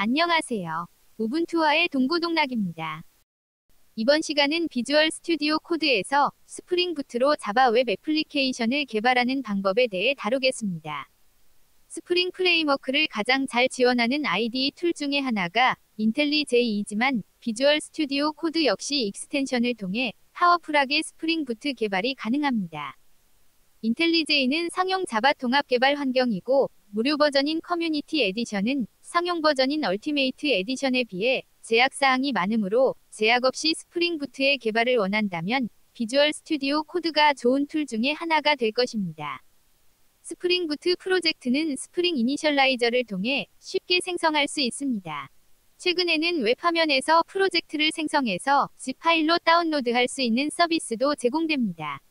안녕하세요. 우분투와의 동고동락입니다. 이번 시간은 비주얼 스튜디오 코드에서 스프링 부트로 자바 웹 애플리케이션을 개발하는 방법에 대해 다루겠습니다. 스프링 프레임워크를 가장 잘 지원하는 IDE 툴 중에 하나가 인텔리제이이지만 비주얼 스튜디오 코드 역시 익스텐션을 통해 파워풀하게 스프링 부트 개발이 가능합니다. 인텔리제이는 상용 자바 통합 개발 환경이고 무료 버전인 커뮤니티 에디션은 상용 버전인 얼티메이트 에디션에 비해 제약사항이 많으므로 제약 없이 스프링 부트의 개발을 원한다면 비주얼 스튜디오 코드가 좋은 툴 중에 하나가 될 것입니다. 스프링 부트 프로젝트는 스프링 이니셜라이저를 통해 쉽게 생성할 수 있습니다. 최근에는 웹 화면에서 프로젝트를 생성해서 zip 파일로 다운로드할 수 있는 서비스도 제공됩니다.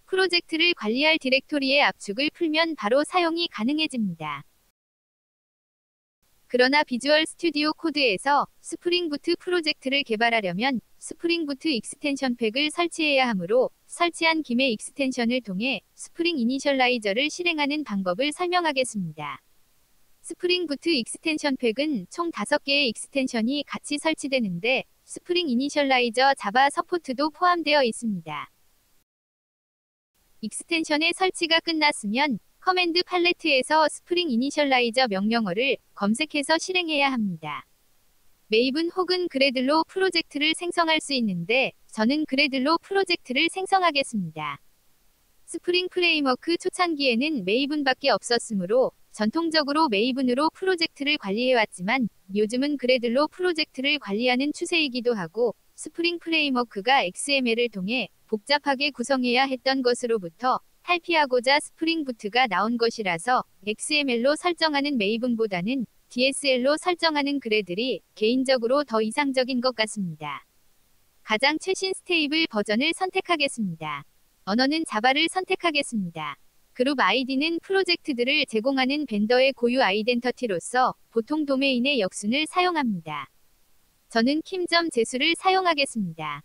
프로젝트를 관리할 디렉토리의 압축을 풀면 바로 사용이 가능해집니다. 그러나 비주얼 스튜디오 코드에서 스프링 부트 프로젝트를 개발하려면 스프링 부트 익스텐션 팩을 설치해야 하므로 설치한 김에 익스텐션을 통해 스프링 이니셜라이저를 실행하는 방법을 설명하겠습니다. 스프링 부트 익스텐션 팩은 총 5개의 익스텐션이 같이 설치되는데 스프링 이니셜라이저 자바 서포트도 포함되어 있습니다. 익스텐션의 설치가 끝났으면 커맨드 팔레트에서 스프링 이니셜라이저 명령어를 검색해서 실행해야 합니다. 메이븐 혹은 그래들로 프로젝트를 생성할 수 있는데 저는 그래들로 프로젝트를 생성하겠습니다. 스프링 프레임워크 초창기에는 메이븐밖에 없었으므로 전통적으로 메이븐으로 프로젝트를 관리해왔지만 요즘은 그래들로 프로젝트를 관리하는 추세이기도 하고 스프링 프레임워크가 XML을 통해 복잡하게 구성해야 했던 것으로부터 탈피하고자 스프링 부트가 나온 것이라서 XML로 설정하는 메이븐보다는 DSL로 설정하는 그래들이 개인적으로 더 이상적인 것 같습니다. 가장 최신 스테이블 버전을 선택하겠습니다. 언어는 자바를 선택하겠습니다. 그룹 아이디는 프로젝트들을 제공하는 벤더의 고유 아이덴터티로서 보통 도메인의 역순을 사용합니다. 저는 킴.재수를 사용하겠습니다.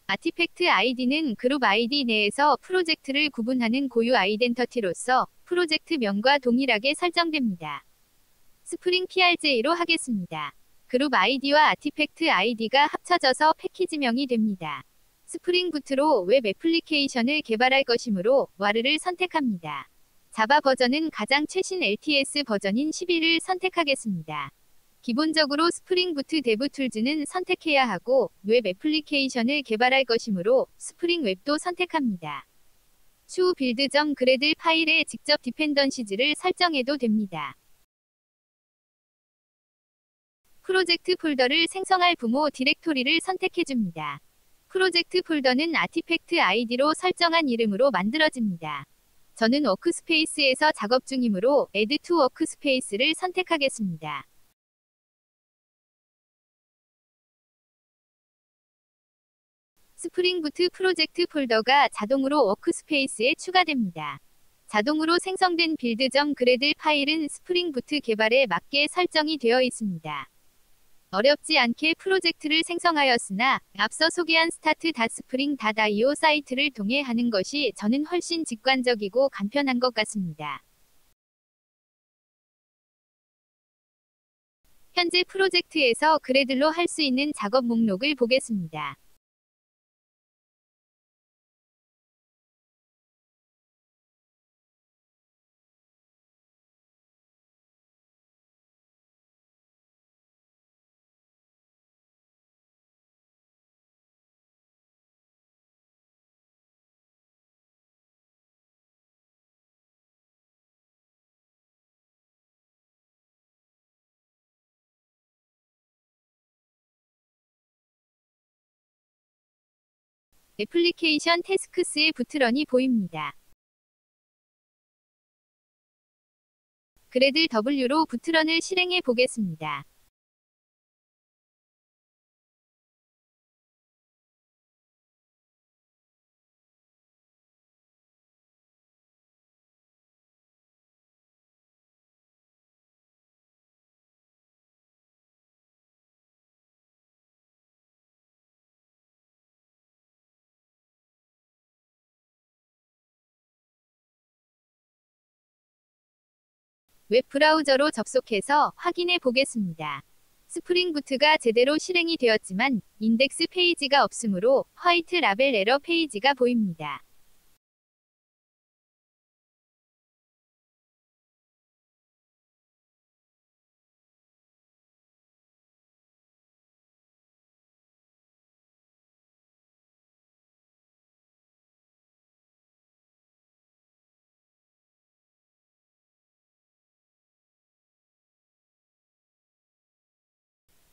아티팩트 아이디는 그룹 아이디 내에서 프로젝트를 구분하는 고유 아이덴터티로서 프로젝트명과 동일하게 설정됩니다. 스프링 PRJ로 하겠습니다. 그룹 아이디와 아티팩트 아이디가 합쳐져서 패키지명이 됩니다. 스프링 부트로 웹 애플리케이션을 개발할 것이므로 와르를 선택합니다. 자바 버전은 가장 최신 LTS 버전인 11을 선택하겠습니다. 기본적으로 스프링 부트 데브 툴즈는 선택해야 하고 웹 애플리케이션을 개발할 것이므로 스프링 웹도 선택합니다. 추후 빌드.그래들 파일에 직접 디펜던시즈를 설정해도 됩니다. 프로젝트 폴더를 생성할 부모 디렉토리를 선택해줍니다. 프로젝트 폴더는 아티팩트 아이디로 설정한 이름으로 만들어집니다. 저는 워크스페이스에서 작업 중이므로 Add to 워크스페이스를 선택하겠습니다. 스프링 부트 프로젝트 폴더가 자동으로 워크스페이스에 추가됩니다. 자동으로 생성된 빌드.그래들 파일은 스프링 부트 개발에 맞게 설정이 되어 있습니다. 어렵지 않게 프로젝트를 생성하였으나 앞서 소개한 start.spring.io 사이트를 통해 하는 것이 저는 훨씬 직관적이고 간편한 것 같습니다. 현재 프로젝트에서 그래들로 할 수 있는 작업 목록을 보겠습니다. 애플리케이션 태스크스의 부트런이 보입니다. 그래들 W로 부트런을 실행해 보겠습니다. 웹 브라우저로 접속해서 확인해 보겠습니다. 스프링 부트가 제대로 실행이 되었지만 인덱스 페이지가 없으므로 화이트 라벨 에러 페이지가 보입니다.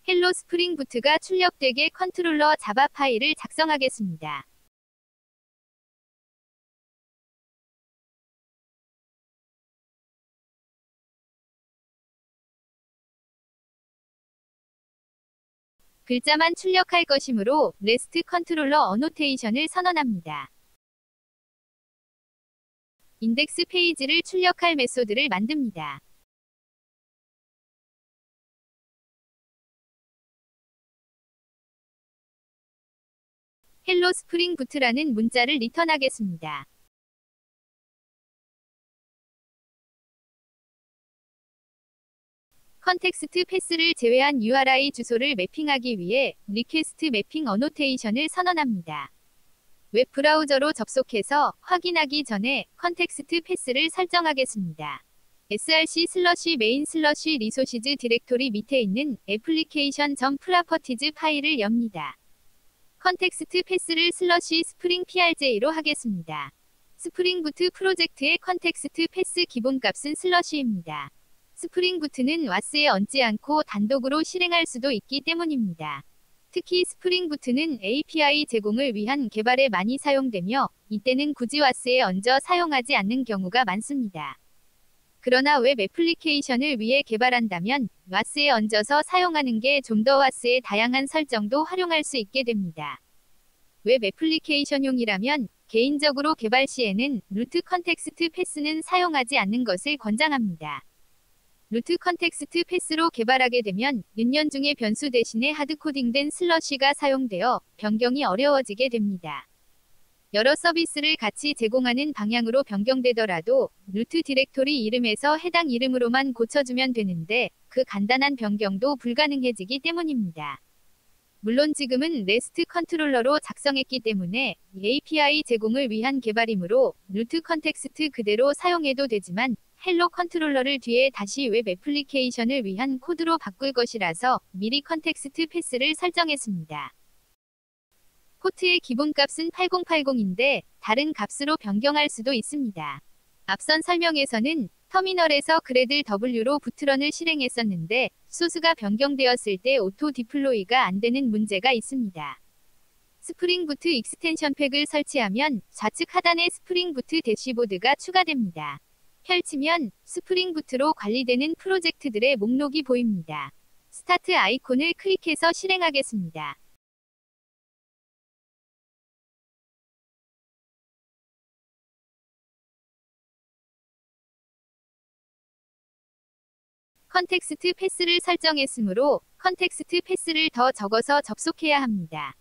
헬로 스프링 부트가 출력되게 컨트롤러 자바 파일을 작성하겠습니다. 글자만 출력할 것이므로 레스트 컨트롤러 어노테이션을 선언합니다. 인덱스 페이지를 출력할 메소드를 만듭니다. 헬로 스프링 부트라는 문자를 리턴하겠습니다. 컨텍스트 패스를 제외한 URI 주소를 매핑하기 위해 리퀘스트 매핑 어노테이션을 선언합니다. 웹 브라우저로 접속해서 확인하기 전에 컨텍스트 패스를 설정하겠습니다. src/main/resources 디렉토리 밑에 있는 application.properties 파일을 엽니다. 컨텍스트 패스를 /spring prj로 하겠습니다. 스프링 부트 프로젝트의 컨텍스트 패스 기본값은 /입니다. 스프링 부트는 와스에 얹지 않고 단독으로 실행할 수도 있기 때문입니다. 특히 스프링 부트는 API 제공을 위한 개발에 많이 사용되며 이때는 굳이 와스에 얹어 사용하지 않는 경우가 많습니다. 그러나 웹 애플리케이션을 위해 개발한다면 와스에 얹어서 사용하는 게 좀 더 와스의 다양한 설정도 활용할 수 있게 됩니다. 웹 애플리케이션용이라면 개인적으로 개발 시에는 루트 컨텍스트 패스는 사용하지 않는 것을 권장합니다. 루트 컨텍스트 패스로 개발하게 되면 은연중에 변수 대신에 하드코딩된 /가 사용되어 변경이 어려워지게 됩니다. 여러 서비스를 같이 제공하는 방향으로 변경되더라도 루트 디렉토리 이름에서 해당 이름으로만 고쳐주면 되는데 그 간단한 변경도 불가능해지기 때문입니다. 물론 지금은 레스트 컨트롤러로 작성했기 때문에 API 제공을 위한 개발이므로 루트 컨텍스트 그대로 사용해도 되지만 헬로 컨트롤러를 뒤에 다시 웹 애플리케이션을 위한 코드로 바꿀 것이라서 미리 컨텍스트 패스를 설정했습니다. 포트의 기본값은 8080인데 다른 값으로 변경할 수도 있습니다. 앞선 설명에서는 터미널에서 그래들 W로 부트런을 실행했었는데 소스가 변경되었을 때 오토 디플로이가 안 되는 문제가 있습니다. 스프링 부트 익스텐션 팩을 설치하면 좌측 하단에 스프링 부트 대시보드가 추가됩니다. 펼치면 스프링 부트로 관리되는 프로젝트들의 목록이 보입니다. 스타트 아이콘을 클릭해서 실행하겠습니다. 컨텍스트 패스를 설정했으므로 컨텍스트 패스를 더 적어서 접속해야 합니다.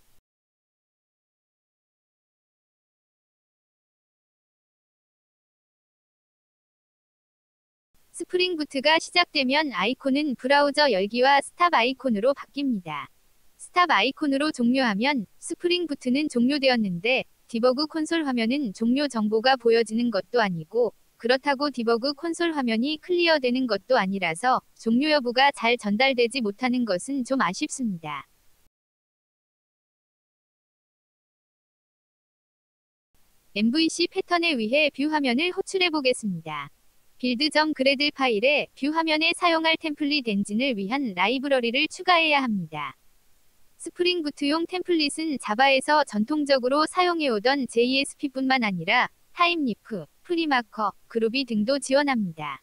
스프링 부트가 시작되면 아이콘은 브라우저 열기와 스탑 아이콘으로 바뀝니다. 스탑 아이콘으로 종료하면 스프링 부트는 종료되었는데 디버그 콘솔 화면은 종료 정보가 보여지는 것도 아니고 그렇다고 디버그 콘솔 화면이 클리어되는 것도 아니라서 종료 여부가 잘 전달되지 못하는 것은 좀 아쉽습니다. MVC 패턴에 의해 뷰 화면을 호출해 보겠습니다. 빌드.gradle 파일에 뷰 화면에 사용할 템플릿 엔진을 위한 라이브러리를 추가해야 합니다. 스프링 부트용 템플릿은 자바에서 전통적으로 사용해오던 JSP뿐만 아니라 타임리프, 프리마커, 그루비 등도 지원합니다.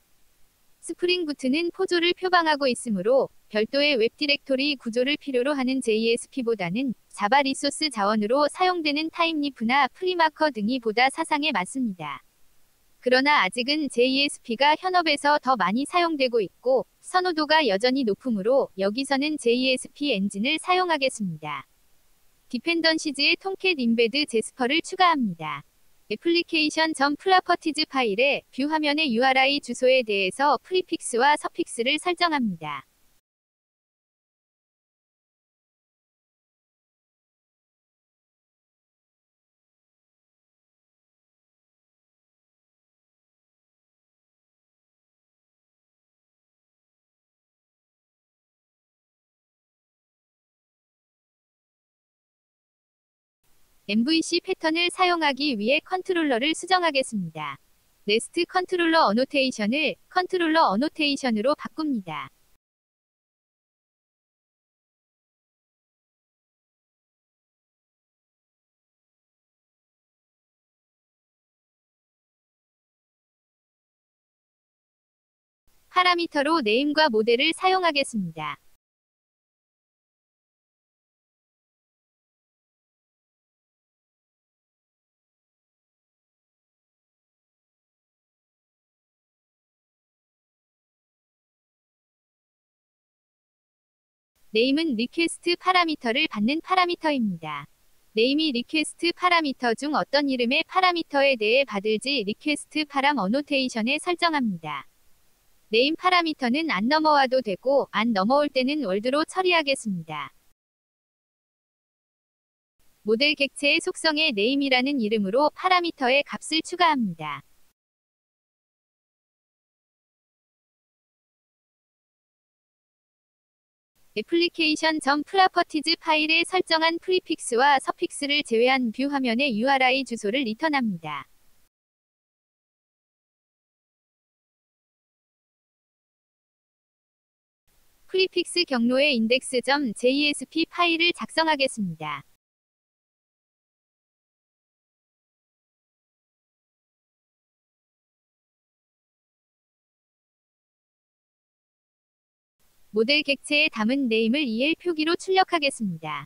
스프링 부트는 포조를 표방하고 있으므로 별도의 웹 디렉토리 구조를 필요로 하는 JSP보다는 자바 리소스 자원으로 사용되는 타임리프나 프리마커 등이 보다 사상에 맞습니다. 그러나 아직은 JSP가 현업에서 더 많이 사용되고 있고 선호도가 여전히 높으므로 여기서는 JSP 엔진을 사용하겠습니다. 디펜던시즈의 통캣 임베드 제스퍼를 추가합니다. 애플리케이션 프라퍼티즈 파일의 뷰 화면의 URI 주소에 대해서 프리픽스와 서픽스를 설정합니다. MVC 패턴을 사용하기 위해 컨트롤러를 수정하겠습니다. 네스트 컨트롤러 어노테이션을 컨트롤러 어노테이션으로 바꿉니다. 파라미터로 네임과 모델을 사용하겠습니다. 네임은 리퀘스트 파라미터를 받는 파라미터입니다. 네임이 리퀘스트 파라미터 중 어떤 이름의 파라미터에 대해 받을지 리퀘스트 파람 어노테이션에 설정합니다. 네임 파라미터는 안 넘어와도 되고 안 넘어올 때는 월드로 처리하겠습니다. 모델 객체의 속성에 네임이라는 이름으로 파라미터의 값을 추가합니다. 애플리케이션 프라퍼티즈 파일에 설정한 프리픽스와 서픽스를 제외한 뷰 화면의 URI 주소를 리턴합니다. 프리픽스 경로의 index.jsp 파일을 작성하겠습니다. 모델 객체에 담은 네임을 EL 표기로 출력하겠습니다.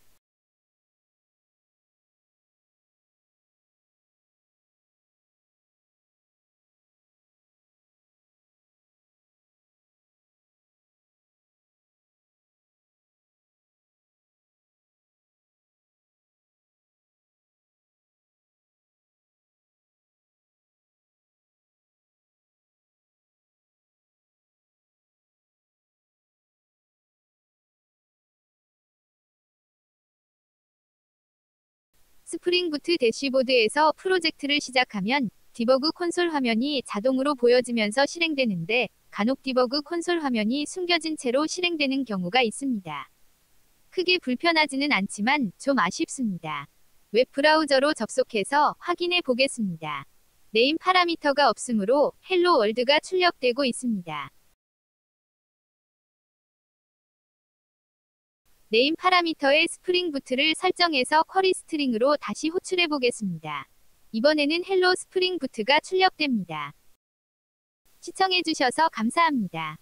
스프링 부트 대시보드에서 프로젝트를 시작하면 디버그 콘솔 화면이 자동으로 보여지면서 실행되는데 간혹 디버그 콘솔 화면이 숨겨진 채로 실행되는 경우가 있습니다. 크게 불편하지는 않지만 좀 아쉽습니다. 웹 브라우저로 접속해서 확인해 보겠습니다. 네임 파라미터가 없으므로 헬로 월드가 출력되고 있습니다. 네임 파라미터의 스프링 부트를 설정해서 쿼리 스트링으로 다시 호출해 보겠습니다. 이번에는 헬로 스프링 부트가 출력됩니다. 시청해 주셔서 감사합니다.